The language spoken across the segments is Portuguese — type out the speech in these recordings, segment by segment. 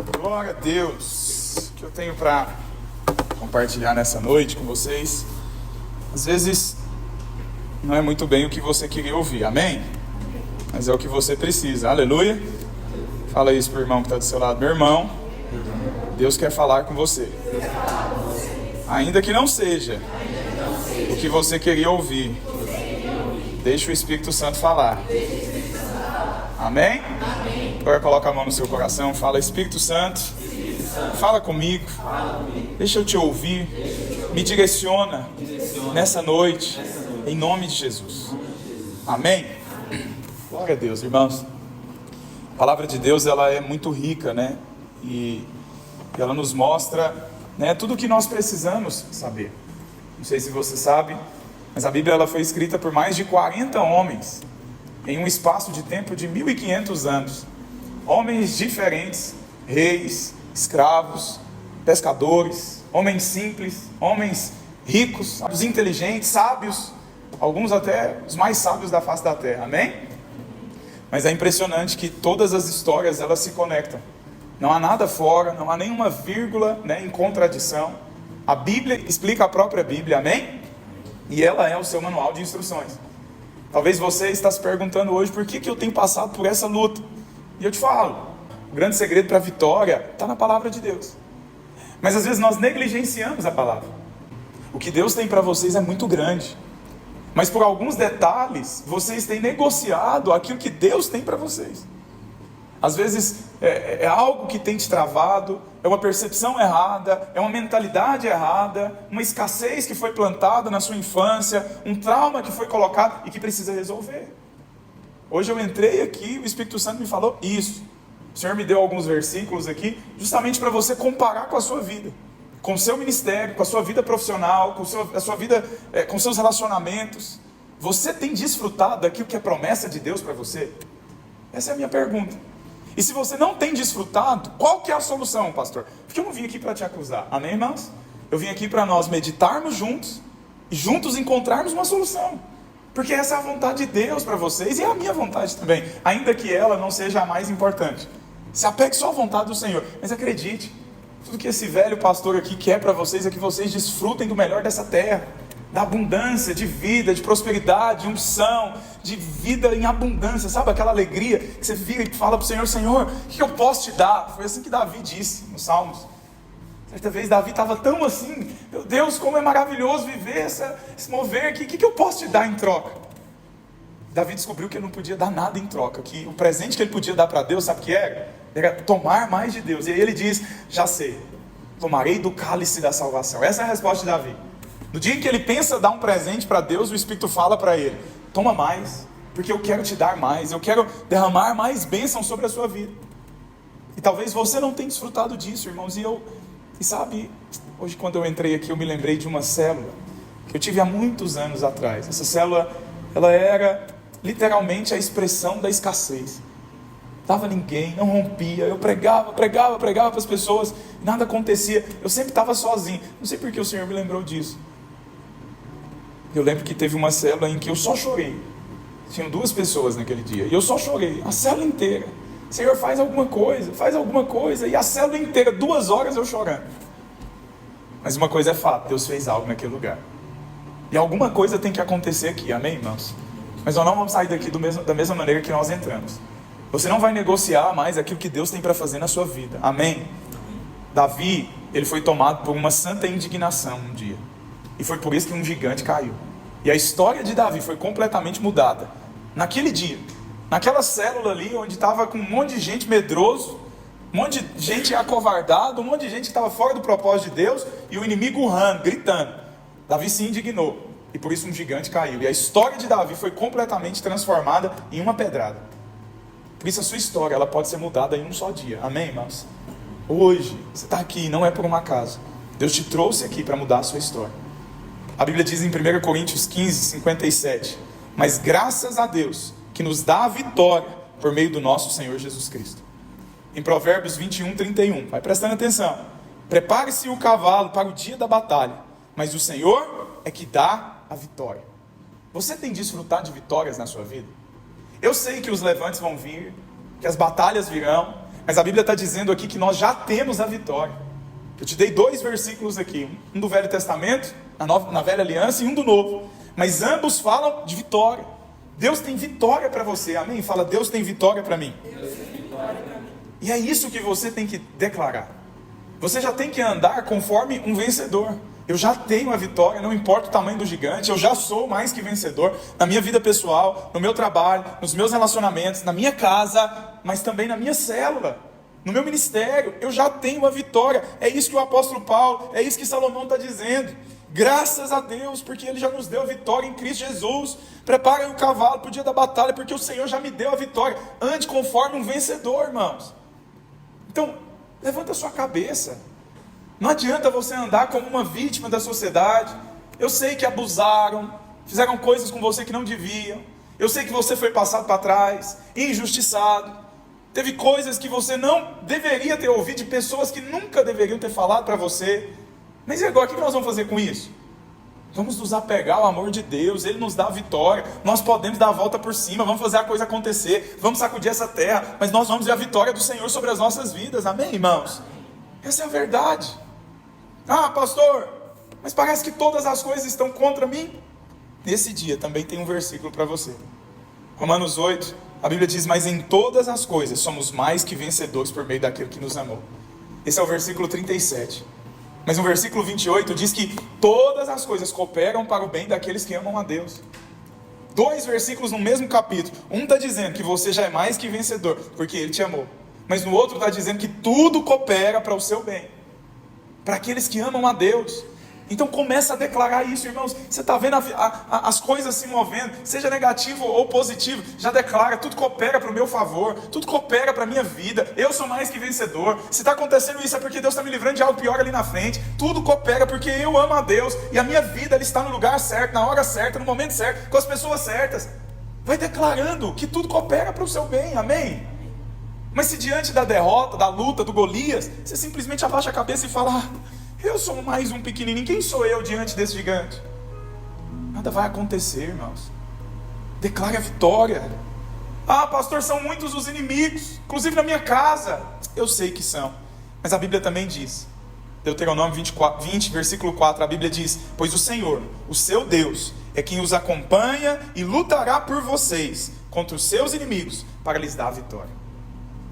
Glória a Deus. O que eu tenho para compartilhar nessa noite com vocês, às vezes não é muito bem o que você queria ouvir, amém? Mas é o que você precisa, aleluia. Fala isso pro irmão que está do seu lado. Meu irmão, Deus quer falar com você, ainda que não seja o que você queria ouvir. Deixa o Espírito Santo falar. Amém? Agora coloca a mão no seu coração, fala: Espírito Santo, fala comigo, deixa eu te ouvir, me direciona nessa noite, em nome de Jesus. Amém? Glória a Deus, irmãos. A palavra de Deus, ela é muito rica, né? E ela nos mostra, né, tudo o que nós precisamos saber. Não sei se você sabe, mas a Bíblia ela foi escrita por mais de 40 homens, em um espaço de tempo de 1500 anos. Homens diferentes, reis, escravos, pescadores, homens simples, homens ricos, os inteligentes, sábios, alguns até os mais sábios da face da terra, amém? Mas é impressionante que todas as histórias elas se conectam. Não há nada fora, não há nenhuma vírgula, né, em contradição. A Bíblia explica a própria Bíblia, amém? E ela é o seu manual de instruções. Talvez você está se perguntando hoje por que eu tenho passado por essa luta. E eu te falo, o grande segredo para a vitória está na palavra de Deus. Mas às vezes nós negligenciamos a palavra. O que Deus tem para vocês é muito grande. Mas por alguns detalhes, vocês têm negociado aquilo que Deus tem para vocês. Às vezes é algo que tem te travado, é uma percepção errada, é uma mentalidade errada, uma escassez que foi plantada na sua infância, um trauma que foi colocado e que precisa resolver. Hoje eu entrei aqui, o Espírito Santo me falou isso. O Senhor me deu alguns versículos aqui, justamente para você comparar com a sua vida, com o seu ministério, com a sua vida profissional, com a sua vida, com seus relacionamentos. Você tem desfrutado daquilo que é promessa de Deus para você? Essa é a minha pergunta. E se você não tem desfrutado, qual que é a solução, pastor? Porque eu não vim aqui para te acusar, amém, irmãos? Eu vim aqui para nós meditarmos juntos e juntos encontrarmos uma solução. Porque essa é a vontade de Deus para vocês e é a minha vontade também, ainda que ela não seja a mais importante. Se apegue só à vontade do Senhor, mas acredite, tudo que esse velho pastor aqui quer para vocês é que vocês desfrutem do melhor dessa terra, da abundância de vida, de prosperidade, de unção, de vida em abundância, sabe aquela alegria que você vira e fala para o Senhor: Senhor, o que eu posso te dar? Foi assim que Davi disse nos Salmos. Certa vez Davi estava tão assim: meu Deus, como é maravilhoso viver esse mover aqui, o que eu posso te dar em troca? Davi descobriu que ele não podia dar nada em troca, que o presente que ele podia dar para Deus, sabe o que era? Era tomar mais de Deus. E aí ele diz: já sei, tomarei do cálice da salvação. Essa é a resposta de Davi. No dia em que ele pensa dar um presente para Deus, o Espírito fala para ele: toma mais, porque eu quero te dar mais, eu quero derramar mais bênção sobre a sua vida. E talvez você não tenha desfrutado disso, irmãos. E sabe, hoje quando eu entrei aqui eu me lembrei de uma célula que eu tive há muitos anos atrás. Essa célula, ela era literalmente a expressão da escassez. Não estava ninguém, não rompia, eu pregava para as pessoas, nada acontecia, eu sempre estava sozinho. Não sei porque o Senhor me lembrou disso. Eu lembro que teve uma célula em que eu só chorei. Tinham 2 pessoas naquele dia, e eu só chorei, a célula inteira. Senhor, faz alguma coisa, e a célula inteira, 2 horas eu chorando. Mas uma coisa é fato, Deus fez algo naquele lugar. E alguma coisa tem que acontecer aqui, amém, irmãos? Mas nós não vamos sair daqui da mesma maneira que nós entramos. Você não vai negociar mais aquilo que Deus tem para fazer na sua vida, amém? Davi, ele foi tomado por uma santa indignação um dia. E foi por isso que um gigante caiu. E a história de Davi foi completamente mudada. Naquele dia, naquela célula ali, onde estava com um monte de gente medroso, um monte de gente acovardada, um monte de gente que estava fora do propósito de Deus, e o inimigo urrando, gritando. Davi se indignou, e por isso um gigante caiu. E a história de Davi foi completamente transformada em uma pedrada. Por isso a sua história, ela pode ser mudada em um só dia, amém, irmãos? Hoje, você está aqui, não é por um acaso. Deus te trouxe aqui para mudar a sua história. A Bíblia diz em 1 Coríntios 15, 57, mas graças a Deus, que nos dá a vitória por meio do nosso Senhor Jesus Cristo. Em Provérbios 21, 31, vai prestando atenção: prepare-se o cavalo para o dia da batalha, mas o Senhor é que dá a vitória. Você tem desfrutado de vitórias na sua vida? Eu sei que os levantes vão vir, que as batalhas virão, Mas a Bíblia está dizendo aqui que nós já temos a vitória. Eu te dei 2 versículos aqui, um do Velho Testamento, na Velha Aliança, e um do Novo. Mas ambos falam de vitória. Deus tem vitória para você, amém? Fala, Deus tem vitória para mim. Deus tem vitória para mim. E é isso que você tem que declarar. Você já tem que andar conforme um vencedor. Eu já tenho a vitória, não importa o tamanho do gigante, eu já sou mais que vencedor na minha vida pessoal, no meu trabalho, nos meus relacionamentos, na minha casa, mas também na minha célula, no meu ministério. Eu já tenho a vitória. É isso que o apóstolo Paulo, é isso que Salomão está dizendo. Graças a Deus, porque Ele já nos deu a vitória em Cristo Jesus. Prepara o cavalo para o dia da batalha, porque o Senhor já me deu a vitória. Ande conforme um vencedor, irmãos. Então, levanta a sua cabeça. Não adianta você andar como uma vítima da sociedade. Eu sei que abusaram, fizeram coisas com você que não deviam. Eu sei que você foi passado para trás, injustiçado. Teve coisas que você não deveria ter ouvido de pessoas que nunca deveriam ter falado para você. Mas e agora, o que nós vamos fazer com isso? Vamos nos apegar ao amor de Deus. Ele nos dá a vitória. Nós podemos dar a volta por cima. Vamos fazer a coisa acontecer. Vamos sacudir essa terra. Mas nós vamos ver a vitória do Senhor sobre as nossas vidas. Amém, irmãos? Essa é a verdade. Ah, pastor, mas parece que todas as coisas estão contra mim. Nesse dia também tem um versículo para você. Romanos 8, a Bíblia diz: mas em todas as coisas somos mais que vencedores por meio daquele que nos amou. Esse é o versículo 37. Mas no versículo 28 diz que todas as coisas cooperam para o bem daqueles que amam a Deus. 2 versículos no mesmo capítulo. Um está dizendo que você já é mais que vencedor, porque Ele te amou. Mas no outro está dizendo que tudo coopera para o seu bem, para aqueles que amam a Deus. Então começa a declarar isso, irmãos. Você está vendo as coisas se movendo, seja negativo ou positivo, já declara: tudo coopera para o meu favor, tudo coopera para a minha vida, eu sou mais que vencedor. Se está acontecendo isso é porque Deus está me livrando de algo pior ali na frente. Tudo coopera porque eu amo a Deus, e a minha vida ela está no lugar certo, na hora certa, no momento certo, com as pessoas certas. Vai declarando que tudo coopera para o seu bem, amém? Mas se diante da derrota, da luta, do Golias, você simplesmente abaixa a cabeça e fala: eu sou mais um pequenininho, quem sou eu diante desse gigante? Nada vai acontecer, irmãos. Declare a vitória. Ah, pastor, são muitos os inimigos, inclusive na minha casa. Eu sei que são, mas a Bíblia também diz, Deuteronômio 20, versículo 4, a Bíblia diz: pois o Senhor, o seu Deus, é quem os acompanha e lutará por vocês contra os seus inimigos para lhes dar a vitória.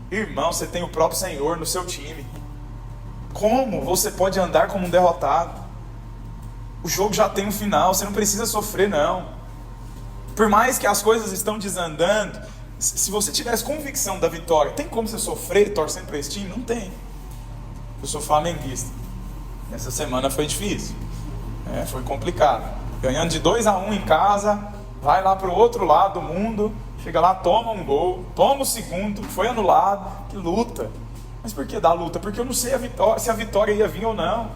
Irmão, você tem o próprio Senhor no seu time. Como você pode andar como um derrotado? O jogo já tem um final, você não precisa sofrer não. Por mais que as coisas estão desandando, se você tivesse convicção da vitória, tem como você sofrer torcendo para esse time? Não tem. Eu sou flamenguista. Essa semana foi difícil, foi complicado. Ganhando de 2-1 em casa, vai lá para o outro lado do mundo, chega lá, toma um gol, toma o segundo, foi anulado. Que luta. Mas por que dá luta? Porque eu não sei se a vitória ia vir ou não.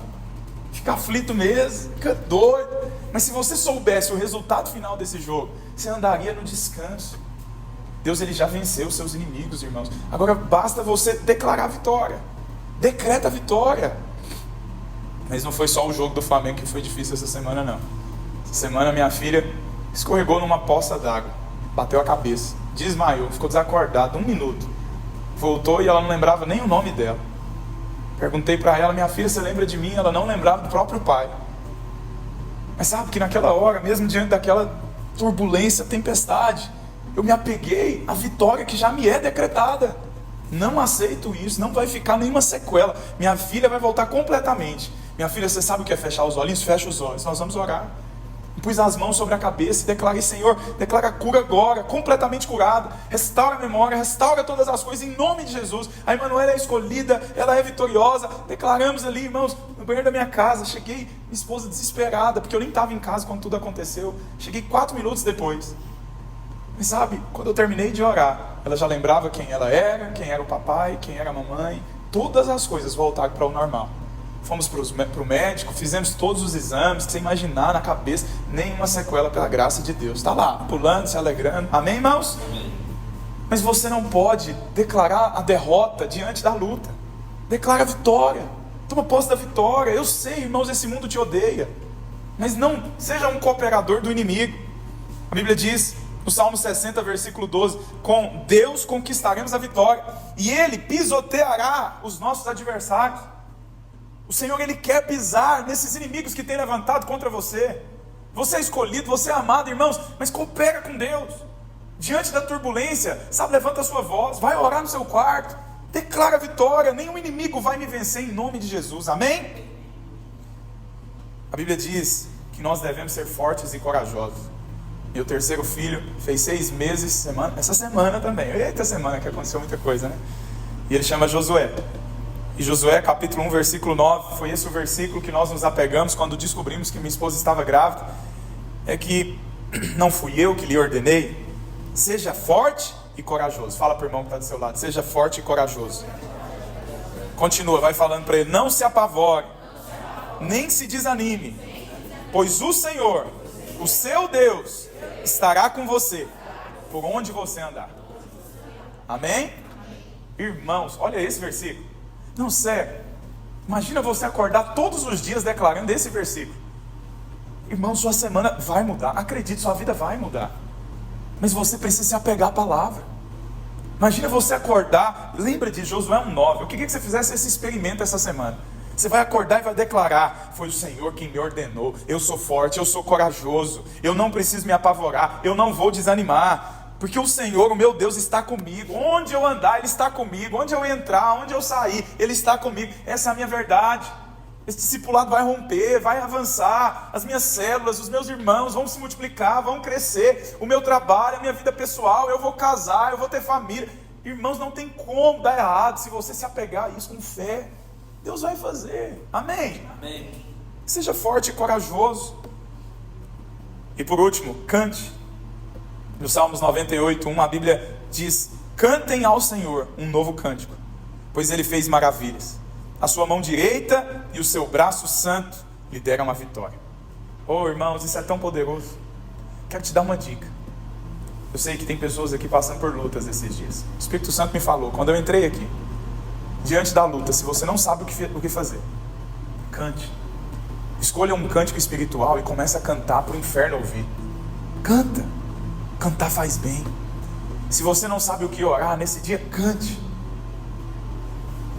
Fica aflito mesmo, fica doido. Mas se você soubesse o resultado final desse jogo, você andaria no descanso. Deus, Ele já venceu os seus inimigos, irmãos. Agora basta você declarar a vitória. Decreta a vitória. Mas não foi só o jogo do Flamengo que foi difícil essa semana, não. Essa semana minha filha escorregou numa poça d'água, bateu a cabeça, desmaiou, ficou desacordada 1 minuto. Voltou e ela não lembrava nem o nome dela. Perguntei para ela: minha filha, você lembra de mim? Ela não lembrava do próprio pai. Mas sabe que naquela hora, mesmo diante daquela turbulência, tempestade, eu me apeguei à vitória que já me é decretada. Não aceito isso, não vai ficar nenhuma sequela. Minha filha vai voltar completamente. Minha filha, você sabe o que é fechar os olhinhos? Fecha os olhos, nós vamos orar. Pus as mãos sobre a cabeça e declarei: Senhor, declara a cura agora, completamente curada. Restaura a memória, restaura todas as coisas em nome de Jesus. A Emanuela é escolhida, ela é vitoriosa. Declaramos ali, irmãos, no banheiro da minha casa. Cheguei, minha esposa desesperada, porque eu nem estava em casa quando tudo aconteceu. Cheguei 4 minutos depois. Mas sabe, quando eu terminei de orar, ela já lembrava quem ela era, quem era o papai, quem era a mamãe. Todas as coisas voltaram para o normal. Fomos para o médico, fizemos todos os exames, que você imaginar na cabeça, nenhuma sequela pela graça de Deus. Está lá, pulando, se alegrando. Amém, irmãos? Amém. Mas você não pode declarar a derrota diante da luta. Declara a vitória. Toma posse da vitória. Eu sei, irmãos, esse mundo te odeia. Mas não seja um cooperador do inimigo. A Bíblia diz No Salmo 60, versículo 12, com Deus conquistaremos a vitória, e Ele pisoteará os nossos adversários. O Senhor, Ele quer pisar nesses inimigos que tem levantado contra você. Você é escolhido, você é amado, irmãos, mas coopera com Deus. Diante da turbulência, sabe, levanta a sua voz, vai orar no seu quarto, declara a vitória, nenhum inimigo vai me vencer em nome de Jesus, amém? A Bíblia diz que nós devemos ser fortes e corajosos. Meu terceiro filho fez 6 meses, essa semana também. Eita, semana que aconteceu muita coisa, né? E ele chama Josué. E Josué, capítulo 1, versículo 9, foi esse o versículo que nós nos apegamos quando descobrimos que minha esposa estava grávida. É que não fui eu que lhe ordenei. Seja forte e corajoso. Fala para o irmão que está do seu lado. Seja forte e corajoso. Continua, vai falando para ele. Não se apavore, nem se desanime, pois o Senhor, o seu Deus, estará com você por onde você andar. Amém? Irmãos, olha esse versículo. Não, sério, imagina você acordar todos os dias declarando esse versículo. Irmão, sua semana vai mudar. Acredite, sua vida vai mudar. Mas você precisa se apegar à palavra. Imagina você acordar. Lembra de Josué 1:9. Eu queria que você fizesse esse experimento essa semana. Você vai acordar e vai declarar: foi o Senhor quem me ordenou, eu sou forte, eu sou corajoso, eu não preciso me apavorar, eu não vou desanimar, porque o Senhor, o meu Deus, está comigo. Onde eu andar, Ele está comigo. Onde eu entrar, onde eu sair, Ele está comigo. Essa é a minha verdade. Esse discipulado vai romper, vai avançar. As minhas células, os meus irmãos vão se multiplicar, vão crescer. O meu trabalho, a minha vida pessoal, eu vou casar, eu vou ter família. Irmãos, não tem como dar errado se você se apegar a isso com fé. Deus vai fazer, amém? Amém. Seja forte e corajoso. E por último, cante. No Salmos 98:1, a Bíblia diz: cantem ao Senhor um novo cântico, pois Ele fez maravilhas. A sua mão direita e o seu braço santo lhe deram a vitória. Oh, irmãos, isso é tão poderoso. Quero te dar uma dica. Eu sei que tem pessoas aqui passando por lutas esses dias. O Espírito Santo me falou, quando eu entrei aqui, diante da luta, se você não sabe o que fazer, cante. Escolha um cântico espiritual e comece a cantar para o inferno ouvir. Canta. Cantar faz bem. Se você não sabe o que orar nesse dia, cante.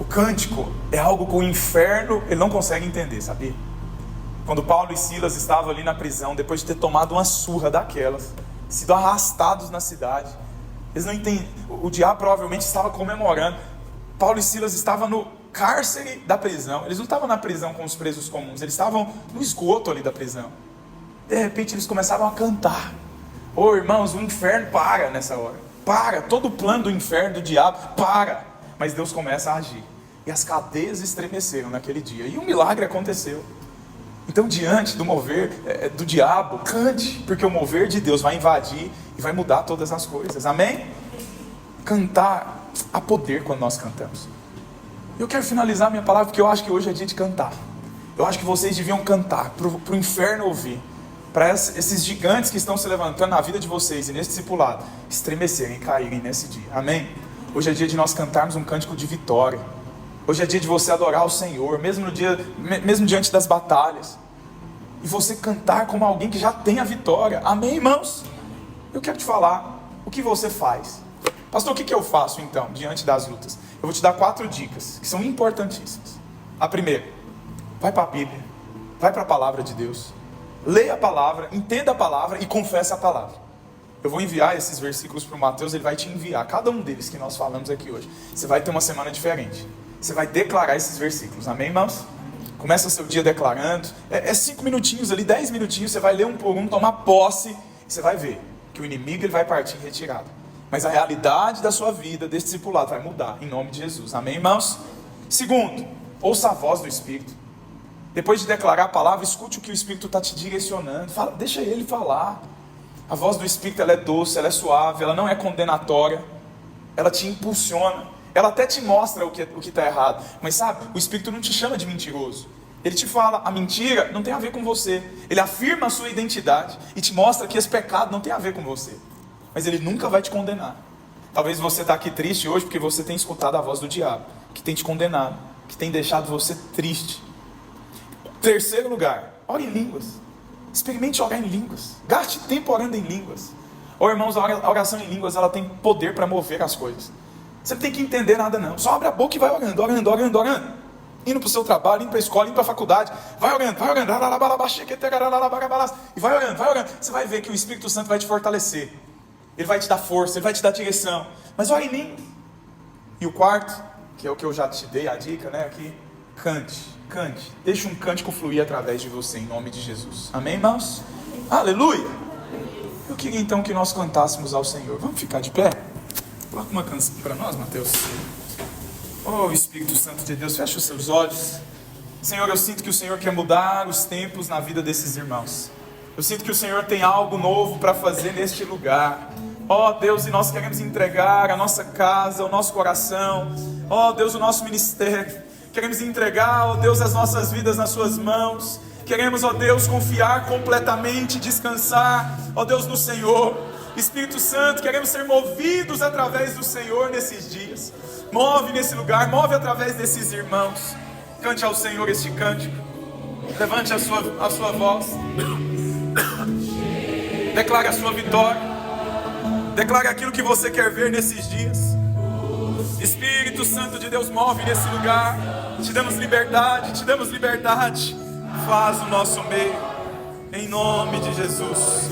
O cântico é algo que o inferno ele não consegue entender, sabia? Quando Paulo e Silas estavam ali na prisão, depois de ter tomado uma surra daquelas, sido arrastados na cidade, eles não entendem. O diabo provavelmente estava comemorando. Paulo e Silas estavam no cárcere da prisão. Eles não estavam na prisão com os presos comuns, eles estavam no esgoto ali da prisão. De repente eles começaram a cantar. Oh, irmãos, o inferno para nessa hora. Para, todo o plano do inferno, do diabo, para. Mas Deus começa a agir. E as cadeias estremeceram naquele dia. E um milagre aconteceu. Então, diante do mover do diabo, cante, porque o mover de Deus vai invadir e vai mudar todas as coisas. Amém? Cantar, há poder quando nós cantamos. Eu quero finalizar minha palavra porque eu acho que hoje é dia de cantar. Eu acho que vocês deviam cantar para o inferno ouvir, para esses gigantes que estão se levantando na vida de vocês e nesse discipulado estremecerem e caírem nesse dia. Amém? Hoje é dia de nós cantarmos um cântico de vitória. Hoje é dia de você adorar o Senhor, mesmo diante das batalhas. E você cantar como alguém que já tem a vitória. Amém, irmãos? Eu quero te falar o que você faz. Pastor, o que eu faço então, diante das lutas? Eu vou te dar 4 dicas, que são importantíssimas. A primeira, vai para a Bíblia, vai para a palavra de Deus. Leia a palavra, entenda a palavra e confesse a palavra. Eu vou enviar esses versículos para o Mateus, ele vai te enviar, cada um deles que nós falamos aqui hoje. Você vai ter uma semana diferente. Você vai declarar esses versículos, amém, irmãos? Começa o seu dia declarando. 5 minutinhos ali, 10 minutinhos, você vai ler um por um, tomar posse, e você vai ver que o inimigo ele vai partir em retirada. Mas a realidade da sua vida, desse discipulado, vai mudar, em nome de Jesus, amém, irmãos? Segundo, ouça a voz do Espírito. Depois de declarar a palavra, escute o que o Espírito está te direcionando. Deixa ele falar. A voz do Espírito ela é doce, ela é suave, ela não é condenatória. Ela te impulsiona. Ela até te mostra o que está errado. Mas sabe, o Espírito não te chama de mentiroso. Ele te fala, a mentira não tem a ver com você. Ele afirma a sua identidade e te mostra que esse pecado não tem a ver com você. Mas ele nunca vai te condenar. Talvez você está aqui triste hoje porque você tem escutado a voz do diabo, que tem te condenado, que tem deixado você triste. Terceiro lugar, ore em línguas. Experimente orar em línguas. Gaste tempo orando em línguas. Ô irmãos, a oração em línguas, ela tem poder para mover as coisas. Você não tem que entender nada não. Só abre a boca e vai orando, orando, orando, orando. Indo para o seu trabalho, indo para a escola, indo para a faculdade. Vai orando, vai orando. E vai orando, vai orando. Você vai ver que o Espírito Santo vai te fortalecer. Ele vai te dar força, ele vai te dar direção. Mas ore em língua. E o quarto, que é o que eu já te dei a dica, né? Aqui, cante, cante. Deixa um cântico fluir através de você, em nome de Jesus. Amém, irmãos? Aleluia! Eu queria então que nós cantássemos ao Senhor. Vamos ficar de pé? Coloca uma canção para nós, Mateus. Oh, Espírito Santo de Deus, fecha os seus olhos. Senhor, eu sinto que o Senhor quer mudar os tempos na vida desses irmãos. Eu sinto que o Senhor tem algo novo para fazer neste lugar. Oh Deus, e nós queremos entregar a nossa casa, o nosso coração. Oh Deus, o nosso ministério. Queremos entregar, oh Deus, as nossas vidas nas suas mãos. Queremos, ó Deus, confiar completamente, descansar, ó Deus, no Senhor. Espírito Santo, queremos ser movidos através do Senhor nesses dias. Move nesse lugar, move através desses irmãos. Cante ao Senhor este cântico. Levante a sua voz. Declare a sua vitória. Declare aquilo que você quer ver nesses dias. Espírito Santo de Deus, move nesse lugar. Te damos liberdade, te damos liberdade. Faz o nosso meio, em nome de Jesus.